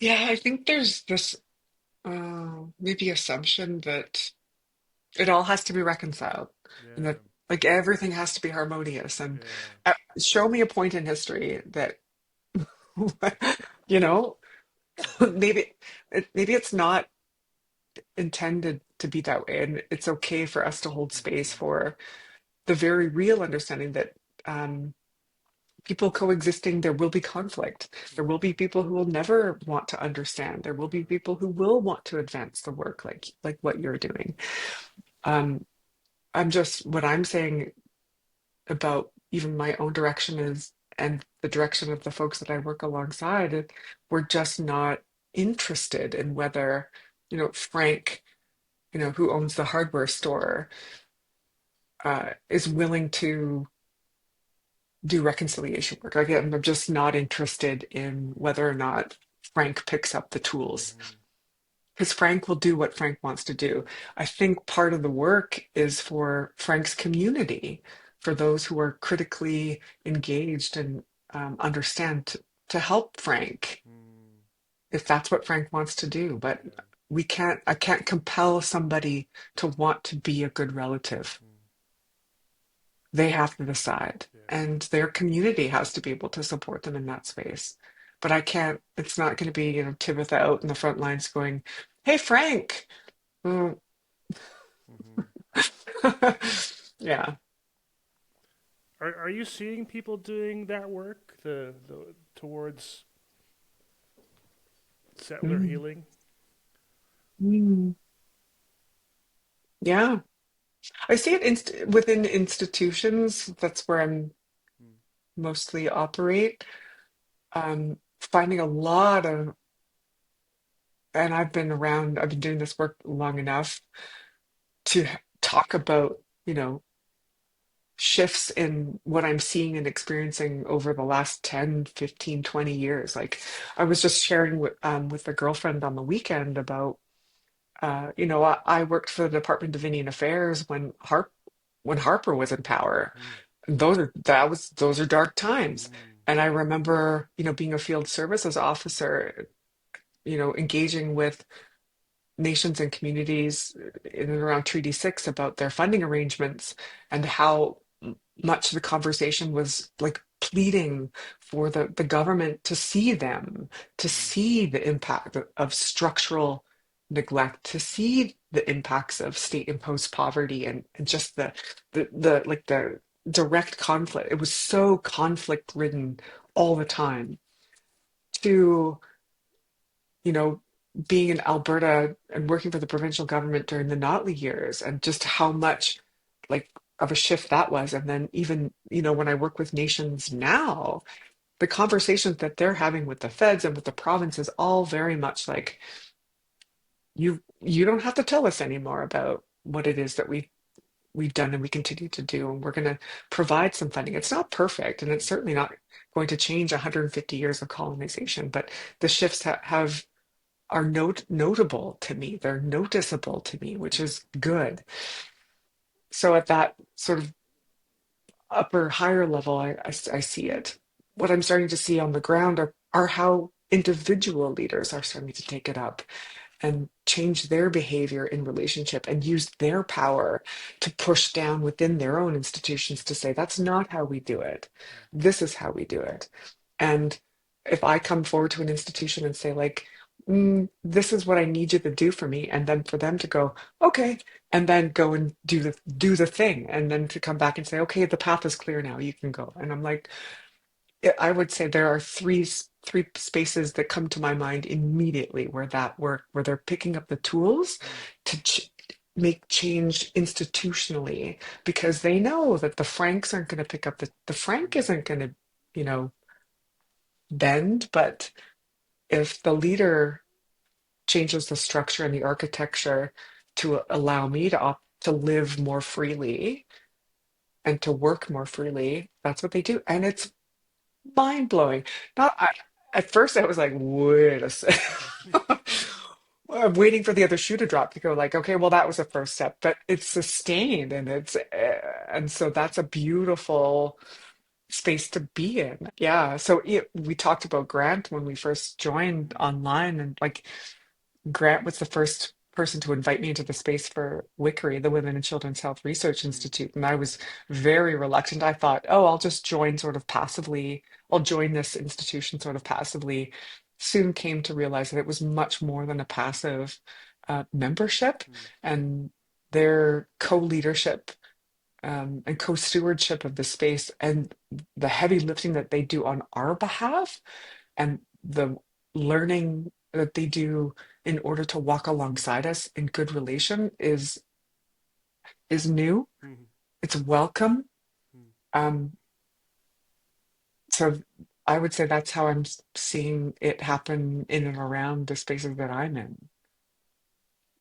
Yeah, I think there's this maybe assumption that it all has to be reconciled and that Yeah, like everything has to be harmonious. And yeah. show me a point in history that, you know, Hmm. maybe maybe it's not intended to be that way. And it's okay for us to hold space Hmm. for the very real understanding that um, people coexisting, there will be conflict. There will be Hmm. people who will never want to understand. There will be people who will want to advance the work like what you're doing. Um, I'm just what I'm saying about even my own direction is and the direction of the folks that I work alongside, we're just not interested in whether, Frank, who owns the hardware store, is willing to do reconciliation work. Like, I'm just not interested in whether or not Frank picks up the tools Hmm. because Frank will do what Frank wants to do. I think part of the work is for Frank's community, for those who are critically engaged and understand to help Frank Hmm. if that's what Frank wants to do. But Yeah. I can't compel somebody to want to be a good relative. Hmm. They have to decide, Yeah. and their community has to be able to support them in that space. But I can't, it's not going to be, Tibetha out in the front lines going, "Hey, Frank." Mm. Hmm. Yeah. Are you seeing people doing that work, the towards settler Mm. healing? Mm. Yeah. I see it within institutions. That's where I'm Hmm. mostly operate. Finding a lot of, and I've been doing this work long enough to talk about, shifts in what I'm seeing and experiencing over the last 10, 15, 20 years. Like I was just sharing with a girlfriend on the weekend about, I worked for the Department of Indian Affairs when Harper was in power. Hmm. And those are dark times. Hmm. And I remember, being a field services officer, engaging with nations and communities in and around Treaty 6 about their funding arrangements and how much the conversation was like pleading for the government to see them, to Hmm. see the impact of structural neglect, to see the impacts of state-imposed poverty and just the direct conflict. It was so conflict ridden all the time to being in Alberta and working for the provincial government during the Notley years and just how much like of a shift that was. And then even, when I work with nations now, the conversations that they're having with the feds and with the provinces all very much like you don't have to tell us anymore about what it is that we've done and we continue to do. And we're going to provide some funding. It's not perfect and it's Hmm. certainly not going to change 150 years of colonization, but the shifts have are notable to me. They're noticeable to me, which Hmm. is good. So at that sort of upper, higher level, I see it. What I'm starting to see on the ground are how individual leaders are starting to take it up and change their behavior in relationship and use their power to push down within their own institutions to say, that's not how we do it. This is how we do it. And if I come forward to an institution and say, like, this is what I need you to do for me, and then for them to go, okay, and then go and do the thing, and then to come back and say, okay, the path is clear now, you can go. And I'm like, I would say there are three spaces that come to my mind immediately where that work, where they're picking up the tools Hmm. to make change institutionally because they know that the Franks aren't going to pick up the Frank Hmm. isn't going to, you know, bend, but if the leader changes the structure and the architecture to allow me to live more freely and to work more freely, that's what they do, and it's mind blowing. Not at first I was like, wait a second. I'm waiting for the other shoe to drop to go like, okay, well that was a first step, but it's sustained and and so that's a beautiful. space to be in. Yeah. So we talked about Grant when we first joined online, and like Grant was the first person to invite me into the space for WICRI, the Women and Children's Health Research Mm, Institute. And I was very reluctant. I thought, oh, I'll just join sort of passively. I'll join this institution sort of passively. Soon came to realize that it was much more than a passive membership, mm, and their co-leadership and co-stewardship of the space and the heavy lifting that they do on our behalf and the learning that they do in order to walk alongside us in good relation is new. mm, It's welcome. mm. Um, so I would say that's how I'm seeing it happen in and around the spaces that I'm in.